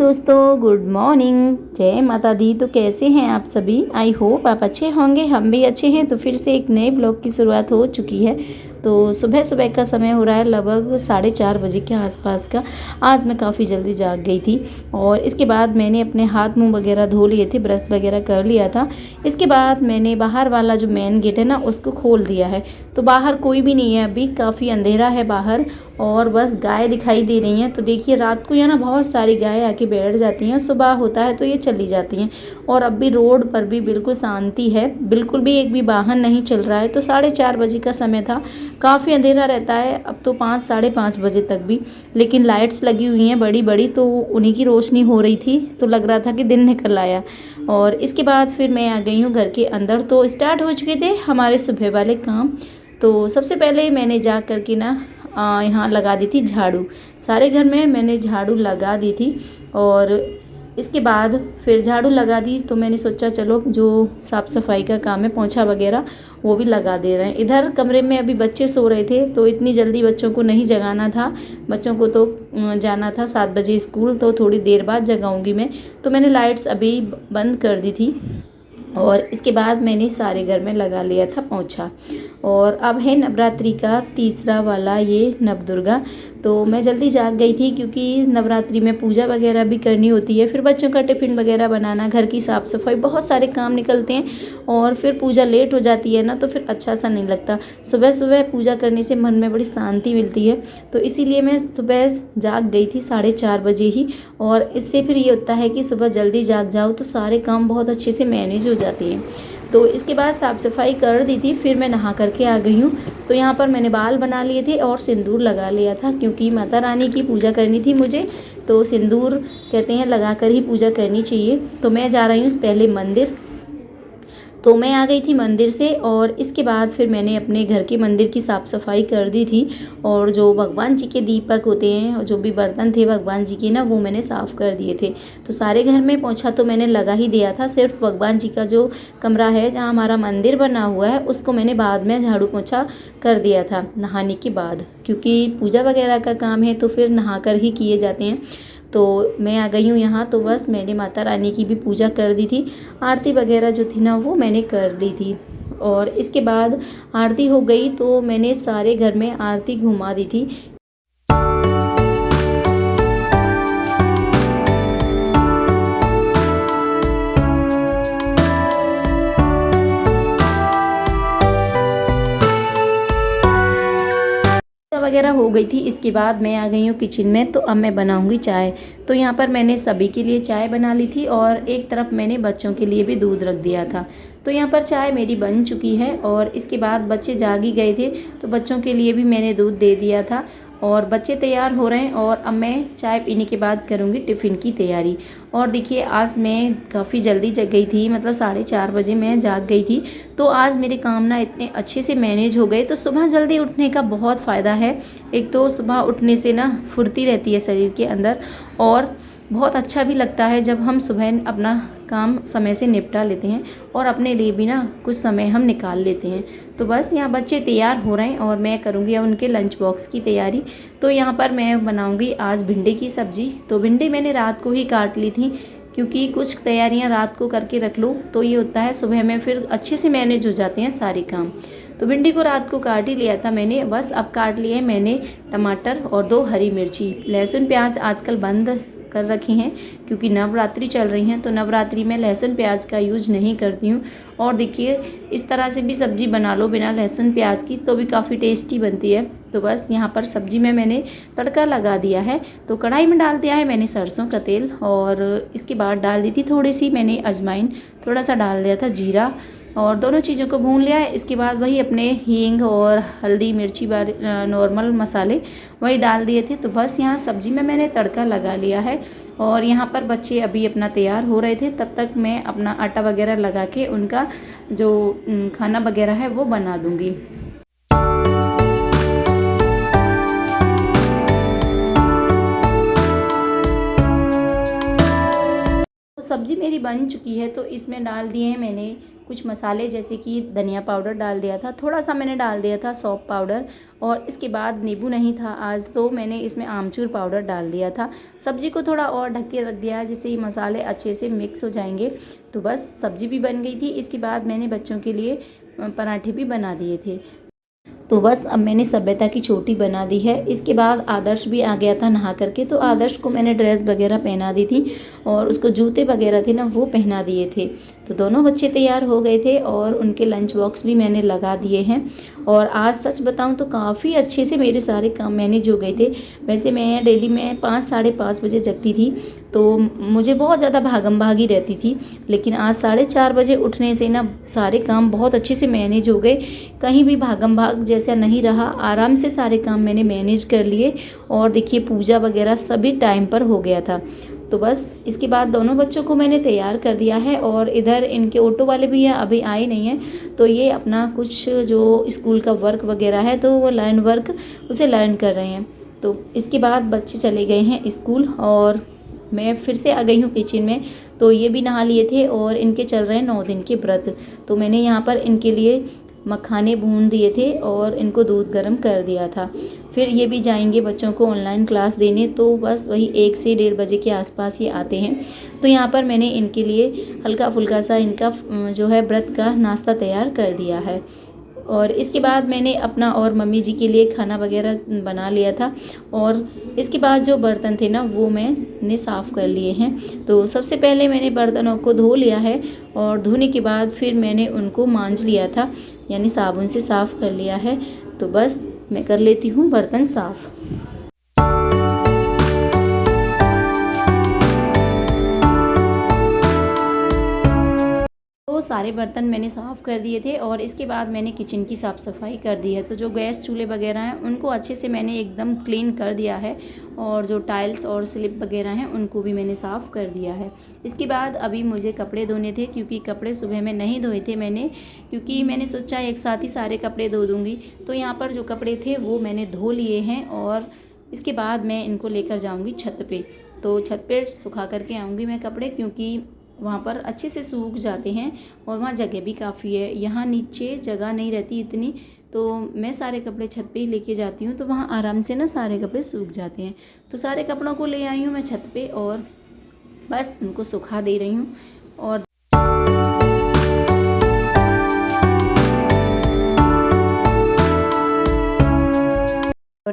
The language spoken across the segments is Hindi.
दोस्तों, गुड मॉर्निंग, जय माता दी। तो कैसे हैं आप सभी? आई होप आप अच्छे होंगे, हम भी अच्छे हैं। तो फिर से एक नए ब्लॉग की शुरुआत हो चुकी है। तो सुबह सुबह का समय हो रहा है लगभग 4:30 बजे के आसपास का। आज मैं काफ़ी जल्दी जाग गई थी और इसके बाद मैंने अपने हाथ मुंह वगैरह धो लिए थे, ब्रश वगैरह कर लिया था। इसके बाद मैंने बाहर वाला जो मेन गेट है ना, उसको खोल दिया है। तो बाहर कोई भी नहीं है, अभी काफ़ी अंधेरा है बाहर और बस गाय दिखाई दे रही हैं। तो देखिए, रात को यहाँ ना बहुत सारी गाय आके बैठ जाती हैं, सुबह होता है तो ये चली जाती हैं। और अब भी रोड पर भी बिल्कुल शांति है, बिल्कुल भी एक भी वाहन नहीं चल रहा है। तो 4:30 बजे का समय था, काफ़ी अंधेरा रहता है अब तो 5 साढ़े 5 बजे तक भी। लेकिन लाइट्स लगी हुई हैं बड़ी बड़ी, तो उन्हीं की रोशनी हो रही थी, तो लग रहा था कि दिन निकल आया। और इसके बाद फिर मैं आ गई हूँ घर के अंदर। तो स्टार्ट हो चुके थे हमारे सुबह वाले काम। तो सबसे पहले मैंने जा कर के ना यहाँ लगा दी थी झाड़ू। सारे घर में मैंने झाड़ू लगा दी थी और इसके बाद फिर झाड़ू लगा दी तो मैंने सोचा चलो जो साफ़ सफाई का काम है, पोंछा वगैरह, वो भी लगा दे रहे हैं। इधर कमरे में अभी बच्चे सो रहे थे तो इतनी जल्दी बच्चों को नहीं जगाना था। बच्चों को तो जाना था 7 बजे स्कूल, तो थोड़ी देर बाद जगाऊंगी मैं। तो मैंने लाइट्स अभी बंद कर दी थी और इसके बाद मैंने सारे घर में लगा लिया था पोंछा। और अब है नवरात्रि का तीसरा वाला ये नवदुर्गा। तो मैं जल्दी जाग गई थी क्योंकि नवरात्रि में पूजा वगैरह भी करनी होती है, फिर बच्चों का टिफ़िन वगैरह बनाना, घर की साफ़ सफाई, बहुत सारे काम निकलते हैं। और फिर पूजा लेट हो जाती है ना, तो फिर अच्छा सा नहीं लगता। सुबह सुबह पूजा करने से मन में बड़ी शांति मिलती है। तो इसीलिए मैं सुबह जाग गई थी 4:30 बजे ही। और इससे फिर ये होता है कि सुबह जल्दी जाग जाओ तो सारे काम बहुत अच्छे से मैनेज हो जाते हैं। तो इसके बाद साफ़ सफाई कर दी थी, फिर मैं नहा करके आ गई हूँ। तो यहाँ पर मैंने बाल बना लिए थे और सिंदूर लगा लिया था क्योंकि माता रानी की पूजा करनी थी मुझे। तो सिंदूर कहते हैं लगा कर ही पूजा करनी चाहिए। तो मैं जा रही हूँ पहले मंदिर। तो मैं आ गई थी मंदिर से और इसके बाद फिर मैंने अपने घर के मंदिर की साफ़ सफाई कर दी थी। और जो भगवान जी के दीपक होते हैं, जो भी बर्तन थे भगवान जी के ना, वो मैंने साफ़ कर दिए थे। तो सारे घर में पोंछा तो मैंने लगा ही दिया था, सिर्फ भगवान जी का जो कमरा है जहाँ हमारा मंदिर बना हुआ है, उसको मैंने बाद में झाड़ू पोंछा कर दिया था नहाने के बाद, क्योंकि पूजा वगैरह का काम है तो फिर नहा कर ही किए जाते हैं। तो मैं आ गई हूँ यहाँ। तो बस मैंने माता रानी की भी पूजा कर दी थी, आरती वगैरह जो थी ना वो मैंने कर ली थी। और इसके बाद आरती हो गई तो मैंने सारे घर में आरती घुमा दी थी। वगैरह हो गई थी। इसके बाद मैं आ गई हूँ किचन में। तो अब मैं बनाऊंगी चाय। तो यहाँ पर मैंने सभी के लिए चाय बना ली थी और एक तरफ मैंने बच्चों के लिए भी दूध रख दिया था। तो यहाँ पर चाय मेरी बन चुकी है और इसके बाद बच्चे जाग ही गए थे तो बच्चों के लिए भी मैंने दूध दे दिया था और बच्चे तैयार हो रहे हैं। और अब मैं चाय पीने के बाद करूँगी टिफ़िन की तैयारी। और देखिए, आज मैं काफ़ी जल्दी जग गई थी, मतलब 4:30 बजे मैं जाग गई थी। तो आज मेरे काम ना इतने अच्छे से मैनेज हो गए। तो सुबह जल्दी उठने का बहुत फ़ायदा है। एक तो सुबह उठने से ना फुर्ती रहती है शरीर के अंदर और बहुत अच्छा भी लगता है जब हम सुबह अपना काम समय से निपटा लेते हैं और अपने लिए भी ना कुछ समय हम निकाल लेते हैं। तो बस यहाँ बच्चे तैयार हो रहे हैं और मैं करूँगी अब उनके लंच बॉक्स की तैयारी। तो यहाँ पर मैं बनाऊँगी आज भिंडी की सब्ज़ी। तो भिंडी मैंने रात को ही काट ली थी क्योंकि कुछ तैयारियां रात को करके रख लो तो ये होता है सुबह में फिर अच्छे से मैनेज हो जाते हैं सारे काम। तो भिंडी को रात को काट ही लिया था मैंने, बस अब काट लिए मैंने टमाटर और 2 हरी मिर्ची। लहसुन प्याज आजकल बंद कर रखे हैं क्योंकि नवरात्रि चल रही हैं, तो नवरात्रि में लहसुन प्याज का यूज नहीं करती हूँ। और देखिए, इस तरह से भी सब्ज़ी बना लो बिना लहसुन प्याज की तो भी काफ़ी टेस्टी बनती है। तो बस यहाँ पर सब्ज़ी में मैंने तड़का लगा दिया है। तो कढ़ाई में डाल दिया है मैंने सरसों का तेल और इसके बाद डाल दी थी थोड़ी सी मैंने अजवाइन, थोड़ा सा डाल दिया था जीरा और दोनों चीज़ों को भून लिया है। इसके बाद वही अपने हींग और हल्दी मिर्ची नॉर्मल मसाले वही डाल दिए थे। तो बस यहाँ सब्ज़ी में मैंने तड़का लगा लिया है। और यहाँ पर बच्चे अभी अपना तैयार हो रहे थे, तब तक मैं अपना आटा वगैरह लगा के उनका जो खाना वगैरह है वो बना दूँगी। सब्ज़ी मेरी बन चुकी है तो इसमें डाल दिए हैं मैंने कुछ मसाले जैसे कि धनिया पाउडर डाल दिया था, थोड़ा सा मैंने डाल दिया था सौंफ पाउडर, और इसके बाद नींबू नहीं था आज तो मैंने इसमें आमचूर पाउडर डाल दिया था। सब्ज़ी को थोड़ा और ढक के रख दिया है जिससे ये मसाले अच्छे से मिक्स हो जाएंगे। तो बस सब्ज़ी भी बन गई थी। इसके बाद मैंने बच्चों के लिए पराठे भी बना दिए थे। तो बस अब मैंने सभ्यता की चोटी बना दी है। इसके बाद आदर्श भी आ गया था नहा करके, तो आदर्श को मैंने ड्रेस वगैरह पहना दी थी और उसको जूते वगैरह थे ना वो पहना दिए थे। तो दोनों बच्चे तैयार हो गए थे और उनके लंच बॉक्स भी मैंने लगा दिए हैं। और आज सच बताऊं तो काफ़ी अच्छे से मेरे सारे काम मैनेज हो गए थे। वैसे मैं डेली में 5 साढ़े 5 बजे जगती थी, तो मुझे बहुत ज़्यादा भागम भागी रहती थी, लेकिन आज 4:30 बजे उठने से ना सारे काम बहुत अच्छे से मैनेज हो गए। कहीं भी भागम भाग जैसा नहीं रहा, आराम से सारे काम मैंने मैनेज कर लिए। और देखिए पूजा वगैरह सभी टाइम पर हो गया था। तो बस इसके बाद दोनों बच्चों को मैंने तैयार कर दिया है और इधर इनके ऑटो वाले भैया अभी आए नहीं हैं, तो ये अपना कुछ जो स्कूल का वर्क वगैरह है तो वो लर्न वर्क उसे लर्न कर रहे हैं। तो इसके बाद बच्चे चले गए हैं स्कूल और मैं फिर से आ गई हूँ किचन में। तो ये भी नहा लिए थे और इनके चल रहे हैं 9 दिन के व्रत। तो मैंने यहाँ पर इनके लिए मखाने भून दिए थे और इनको दूध गर्म कर दिया था। फिर ये भी जाएंगे बच्चों को ऑनलाइन क्लास देने, तो बस वही 1 से 1:30 बजे के आसपास ये आते हैं। तो यहाँ पर मैंने इनके लिए हल्का फुल्का सा इनका जो है व्रत का नाश्ता तैयार कर दिया है। और इसके बाद मैंने अपना और मम्मी जी के लिए खाना वगैरह बना लिया था। और इसके बाद जो बर्तन थे ना वो मैंने साफ़ कर लिए हैं। तो सबसे पहले मैंने बर्तनों को धो लिया है और धोने के बाद फिर मैंने उनको मांज लिया था, यानी साबुन से साफ़ कर लिया है। तो बस मैं कर लेती हूँ बर्तन साफ़। तो सारे बर्तन मैंने साफ़ कर दिए थे और इसके बाद मैंने किचन की साफ़ सफाई कर दी है। तो जो गैस चूल्हे वगैरह हैं उनको अच्छे से मैंने एकदम क्लीन कर दिया है और जो टाइल्स और स्लिप वगैरह हैं उनको भी मैंने साफ़ कर दिया है। इसके बाद अभी मुझे कपड़े धोने थे, क्योंकि कपड़े सुबह में नहीं धोए थे मैंने, क्योंकि मैंने सोचा एक साथ ही सारे कपड़े धो दूँगी। तो यहाँ पर जो कपड़े थे वो मैंने धो लिए हैं और इसके बाद मैं इनको लेकर जाऊँगी छत पे। तो छत पे सुखा करके आऊँगी मैं कपड़े, क्योंकि वहाँ पर अच्छे से सूख जाते हैं और वहाँ जगह भी काफ़ी है। यहाँ नीचे जगह नहीं रहती इतनी, तो मैं सारे कपड़े छत पे ही लेके जाती हूँ, तो वहाँ आराम से ना सारे कपड़े सूख जाते हैं। तो सारे कपड़ों को ले आई हूँ मैं छत पे और बस उनको सुखा दे रही हूँ। और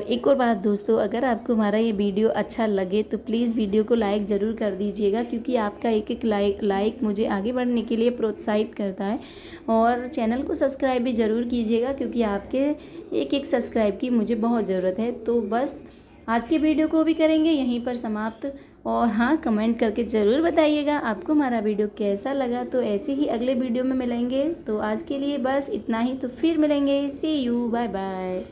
एक और बात दोस्तों, अगर आपको हमारा ये वीडियो अच्छा लगे तो प्लीज़ वीडियो को लाइक ज़रूर कर दीजिएगा, क्योंकि आपका एक लाइक मुझे आगे बढ़ने के लिए प्रोत्साहित करता है। और चैनल को सब्सक्राइब भी ज़रूर कीजिएगा, क्योंकि आपके एक सब्सक्राइब की मुझे बहुत ज़रूरत है। तो बस आज की वीडियो को भी करेंगे यहीं पर समाप्त। और हाँ, कमेंट करके ज़रूर बताइएगा आपको हमारा वीडियो कैसा लगा। तो ऐसे ही अगले वीडियो में मिलेंगे। तो आज के लिए बस इतना ही, तो फिर मिलेंगे। सी यू, बाय बाय।